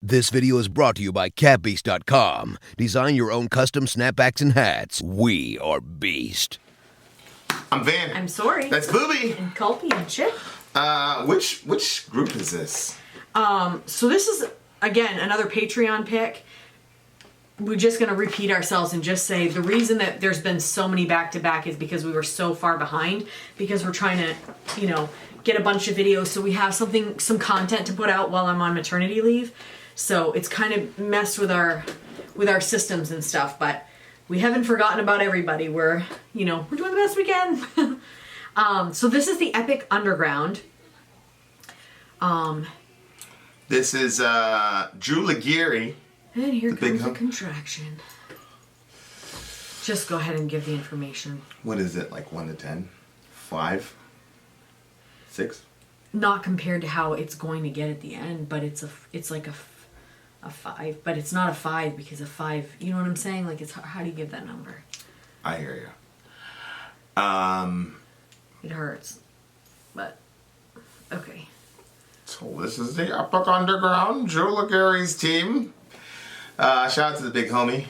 This video is brought to you by CAPBEAST.com. Design your own custom snapbacks and hats. We are Beast. I'm Van. I'm Sori. That's Booby. And Culpy and Chip. Which group is this? So this is, again, another Patreon pick. We're just going to repeat ourselves and just say the reason that there's been so many back-to-back is because we were so far behind, because we're trying to, get a bunch of videos so we have some content to put out while I'm on maternity leave. So it's kind of messed with our systems and stuff, but we haven't forgotten about everybody. We're doing the best we can. So this is the Epic Underground. This is Drew Laguerre. And here comes a contraction. Just go ahead and give the information. What is it, like 1 to 10? 5? 6? Not compared to how it's going to get at the end, but it's like a 5. But it's not a 5 because a 5, you know what I'm saying? Like, how do you give that number? I hear you. It hurts. But, okay. So this is the Epic Underground, Drew Laguerre's team. Shout out to the big homie.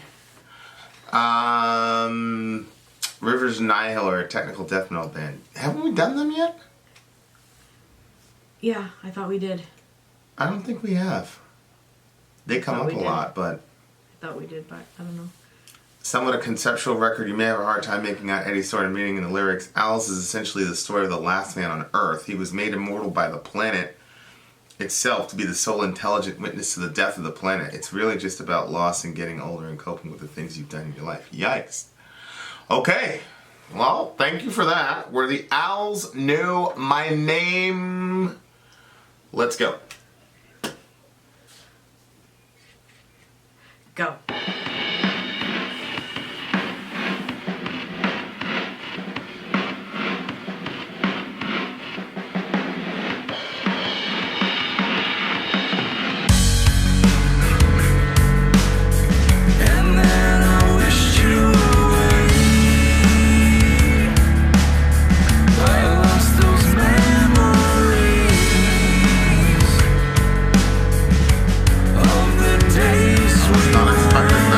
Rivers and Nihil are a technical death metal band. Haven't we done them yet? Yeah, I thought we did. I don't think we have. They come up a lot, but... I thought we did, but I don't know. Somewhat a conceptual record, you may have a hard time making out Eddie's sort of meaning in the lyrics. Alice is essentially the story of the last man on Earth. He was made immortal by the planet itself to be the sole intelligent witness to the death of the planet. It's really just about loss and getting older and coping with the things you've done in your life. Yikes. Okay. Well, thank you for that. Where the Owls Knew My Name. Let's go. Go. Not expecting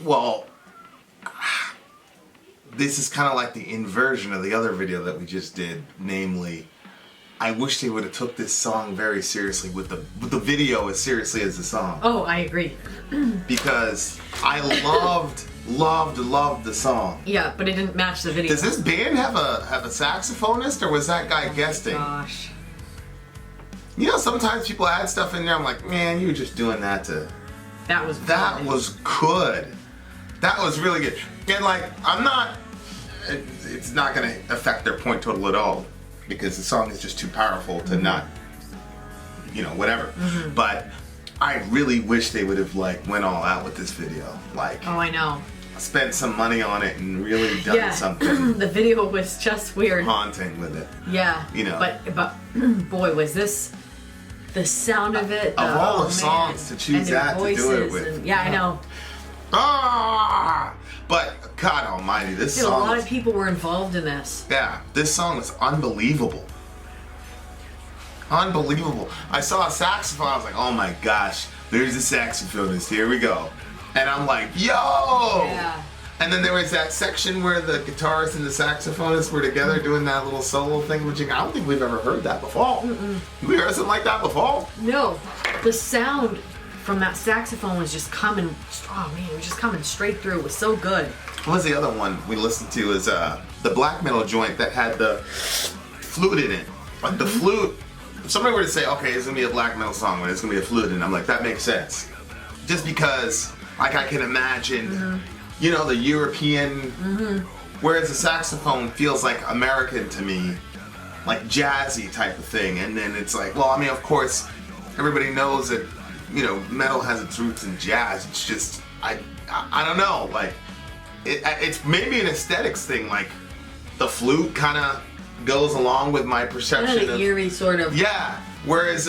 Well, this is kind of like the inversion of the other video that we just did. Namely, I wish they would have took this song very seriously with the video as seriously as the song. Oh, I agree. Because I loved the song. Yeah, but it didn't match the video. Does this band have a saxophonist, or was that guy guesting? Gosh. You know, sometimes people add stuff in there. I'm like, man, you were just doing that to. That was good. That was really good. And like, it's not gonna affect their point total at all, because the song is just too powerful to not, whatever. Mm-hmm. But I really wish they would have like went all out with this video. Like, oh, I know. Spent some money on it and really done something. The video was just weird. Haunting with it. Yeah. But boy, was this the sound of it. Of all the songs to choose that to do it with. I know. But God Almighty, this song. A lot of people were involved in this. Yeah, this song was unbelievable. Unbelievable. I saw a saxophone. I was like, oh my gosh, there's a saxophonist. Here we go. And I'm like, yo! Yeah. And then there was that section where the guitarist and the saxophonist were together doing that little solo thing, which I don't think we've ever heard that before. We heard something like that before? No. The sound from that saxophone was just coming, it was just coming straight through. It was so good. What was the other one we listened to? Is the black metal joint that had the flute in it. Like the flute, if somebody were to say, okay, it's going to be a black metal song, but it's going to be a flute in it, I'm like, that makes sense. Just because, like, I can imagine, the European, whereas the saxophone feels like American to me, like jazzy type of thing. And then it's like, well, I mean, of course, everybody knows that, metal has its roots in jazz. It's just, I don't know, like, it's maybe an aesthetics thing, like, the flute kind of goes along with my perception kind of eerie, sort of. Yeah, whereas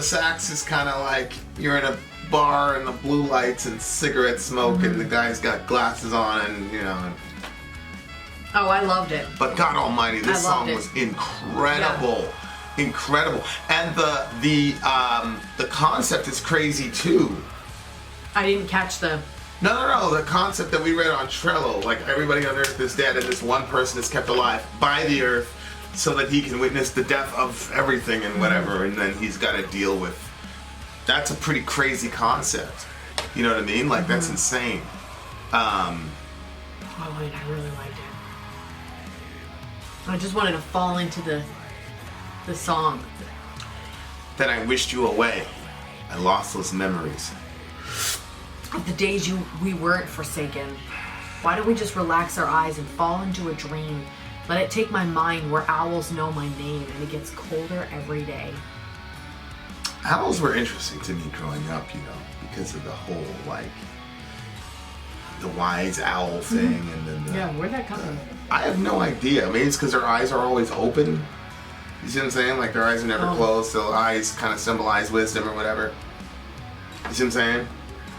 sax is kind of like, you're in a bar and the blue lights and cigarette smoke and the guy's got glasses on and Oh, I loved it. But God Almighty, this song was incredible. Yeah. Incredible. And the concept is crazy too. I didn't catch the... No, the concept that we read on Trello, like everybody on Earth is dead and this one person is kept alive by the Earth so that he can witness the death of everything and whatever, and then he's got to deal with. That's a pretty crazy concept. You know what I mean? Like, that's insane. I really liked it. I just wanted to fall into the song. Then I wished you away. I lost those memories. Of the days we weren't forsaken. Why don't we just relax our eyes and fall into a dream? Let it take my mind where owls know my name and it gets colder every day. Owls were interesting to me growing up, because of the whole, like, the wise owl thing and then where'd that come from? I have no idea. Maybe it's because their eyes are always open. You see what I'm saying? Like, their eyes are never closed, so eyes kind of symbolize wisdom or whatever. You see what I'm saying?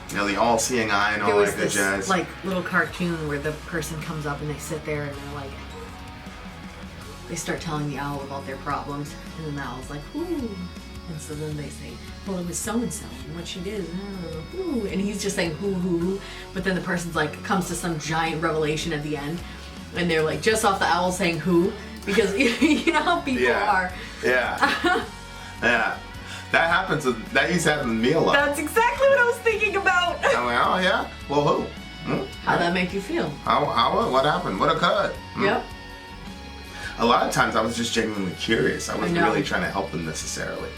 The all-seeing eye and all that good jazz. Like, little cartoon where the person comes up and they sit there and they're like, they start telling the owl about their problems, and then the owl's like, ooh. And so then they say, well, it was so-and-so, and what she did, ooh. And he's just saying, hoo. But then the person's like, comes to some giant revelation at the end, and they're like, just off the owl saying who, because you know how people are. Yeah. Yeah. That happens. That used to happen to me a lot. That's exactly what I was thinking about. I'm like, oh yeah? Well, who? How'd that make you feel? What happened? What occurred? Yep. A lot of times I was just genuinely curious. I wasn't really trying to help them necessarily.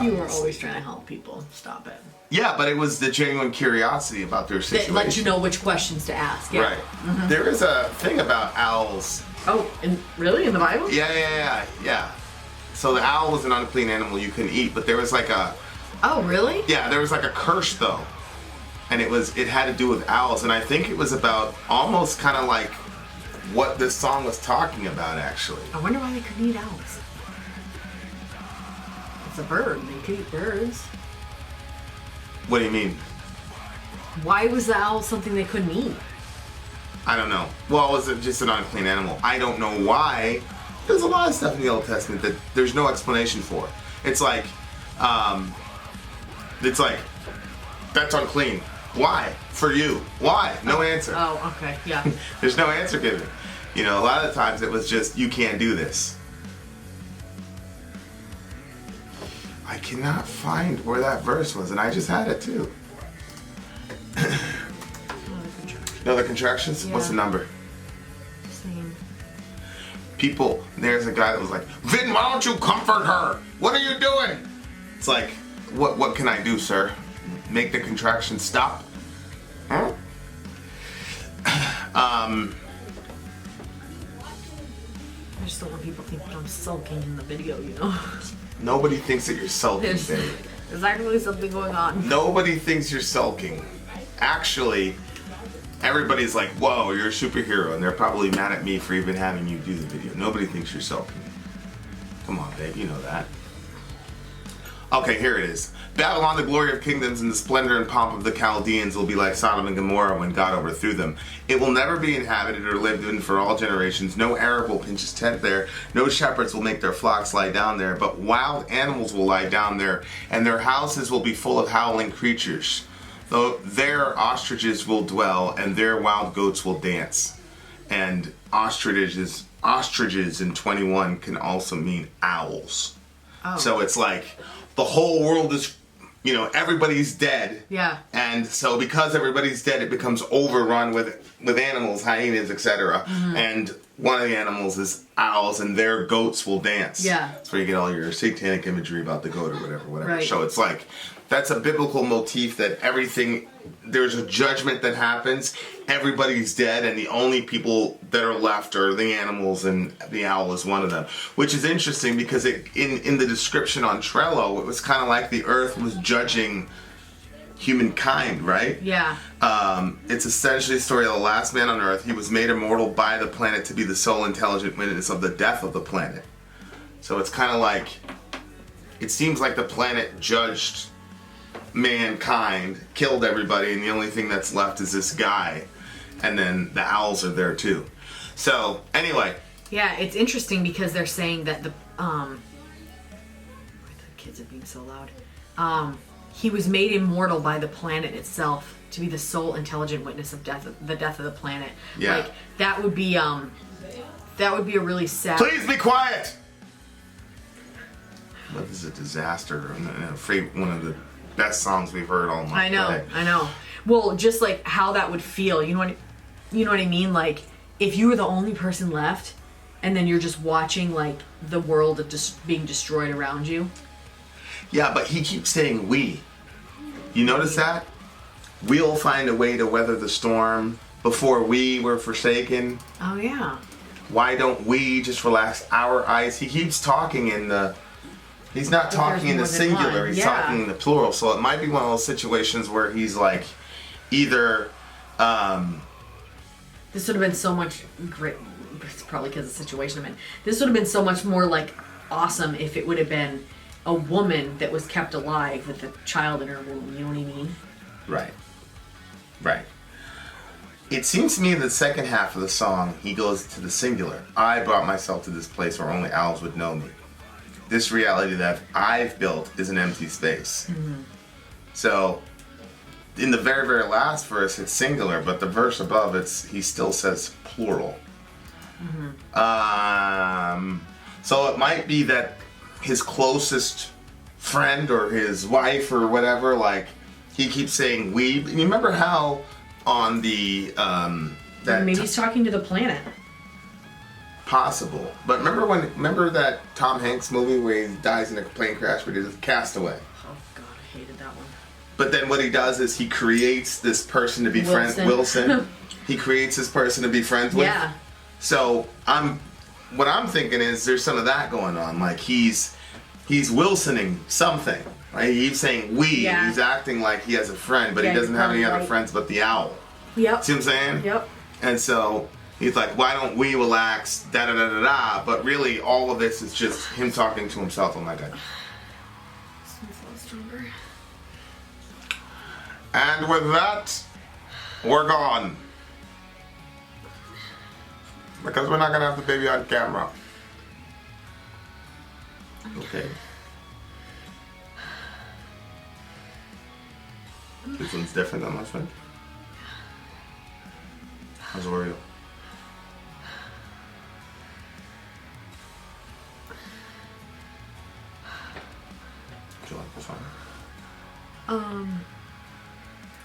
You were always trying to help people. Stop it. Yeah, but it was the genuine curiosity about their situation. That let you know which questions to ask. Yeah. Right. Mm-hmm. There is a thing about owls. Oh, really? In the Bible? Yeah. So the owl was an unclean animal you couldn't eat, but there was like a... Oh, really? Yeah, there was like a curse though. And it had to do with owls, and I think it was about almost kind of like what this song was talking about, actually. I wonder why they couldn't eat owls. It's a bird. They could eat birds. What do you mean? Why was the owl something they couldn't eat? I don't know. Well, was it just an unclean animal? I don't know why. There's a lot of stuff in the Old Testament that there's no explanation for. It's like That's unclean. Why? For you. Why? No answer. Oh, okay, yeah. There's no answer given. You know, a lot of the times it was just, you can't do this. I cannot find where that verse was, and I just had it too. No, the contractions? Yeah. What's the number? Same. People, there's a guy that was like, Vin, why don't you comfort her? What are you doing? It's like, what can I do, sir? Make the contractions stop? Huh? I just don't want people to think that I'm sulking in the video, you know? Nobody thinks that you're sulking, babe. There's actually something going on. Nobody thinks you're sulking. Actually, everybody's like, whoa, you're a superhero, and they're probably mad at me for even having you do the video. Nobody thinks you're sulking. Come on, babe, you know that. Okay, here it is. Babylon, the glory of kingdoms, and the splendor and pomp of the Chaldeans will be like Sodom and Gomorrah when God overthrew them. It will never be inhabited or lived in for all generations. No Arab will pitch his tent there. No shepherds will make their flocks lie down there. But wild animals will lie down there, and their houses will be full of howling creatures. Though there ostriches will dwell, and there wild goats will dance. And ostriches in 21 can also mean owls. Oh. So it's like the whole world is, you know, everybody's dead. Yeah. And so because everybody's dead, it becomes overrun with animals, hyenas, etc. And one of the animals is owls, and their goats will dance. Yeah. That's where you get all your satanic imagery about the goat or whatever. Right. So it's like, that's a biblical motif that everything, there's a judgment that happens, everybody's dead, and the only people that are left are the animals, and the owl is one of them. Which is interesting because in the description on Trello, it was kind of like the earth was judging humankind, right? Yeah. It's essentially a story of the last man on earth. He was made immortal by the planet to be the sole intelligent witness of the death of the planet. So it's kind of like, it seems like the planet judged mankind, killed everybody, and the only thing that's left is this guy, and then the owls are there too. So anyway, Yeah, it's interesting because they're saying that the kids are being so loud. He was made immortal by the planet itself to be the sole intelligent witness of the death of the planet. Yeah. Like that would be a really sad. please be quiet. Love is a disaster. I'm afraid one of the best songs we've heard all night. I know. Well, just like how that would feel, you know what I mean? Like if you were the only person left, and then you're just watching like the world just being destroyed around you. Yeah, but he keeps saying we. You notice that? We'll find a way to weather the storm before we were forsaken. Oh yeah. Why don't we just relax our eyes? He keeps talking in the... He's not talking in the more than singular, one. he's Yeah. talking in the plural. So it might be one of those situations where he's like, either... This would have been so much great. It's probably because of the situation I'm in. This would have been so much more like awesome if it would have been a woman that was kept alive with a child in her womb. You know what I mean? Right. Right. It seems to me the second half of the song, he goes to the singular. I brought myself to this place where only owls would know me. This reality that I've built is an empty space. Mm-hmm. So, in the very, very last verse, it's singular, but the verse above, he still says plural. Mm-hmm. So it might be that his closest friend or his wife or whatever, like, he keeps saying we. You remember how on the Maybe he's talking to the planet. Possible, but remember that Tom Hanks movie where he dies in a plane crash where he does Castaway? Oh God, I hated that one. But then what he does is he creates this person to be friends. Wilson. He creates this person to be friends with. Yeah. So what I'm thinking is there's some of that going on. Like he's Wilsoning something. Right? He's saying we. Yeah. He's acting like he has a friend, but Yeah, he doesn't you're have any probably other right. friends but the owl. Yep. See what I'm saying? Yep. And so he's like, why don't we relax, da-da-da-da-da, but really all of this is just him talking to himself. Oh my God. And with that, we're gone. Because we're not going to have the baby on camera. Okay. This one's different than last one. How's Oreo? Do you like the song?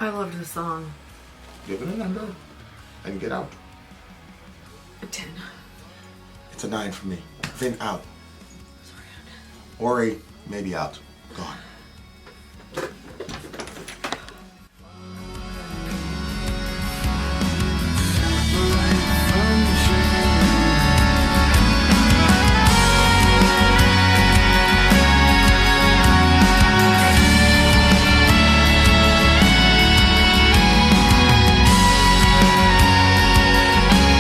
I loved the song. Give it a number and get out. A 10. It's a 9 for me. Vin out. Ori maybe out.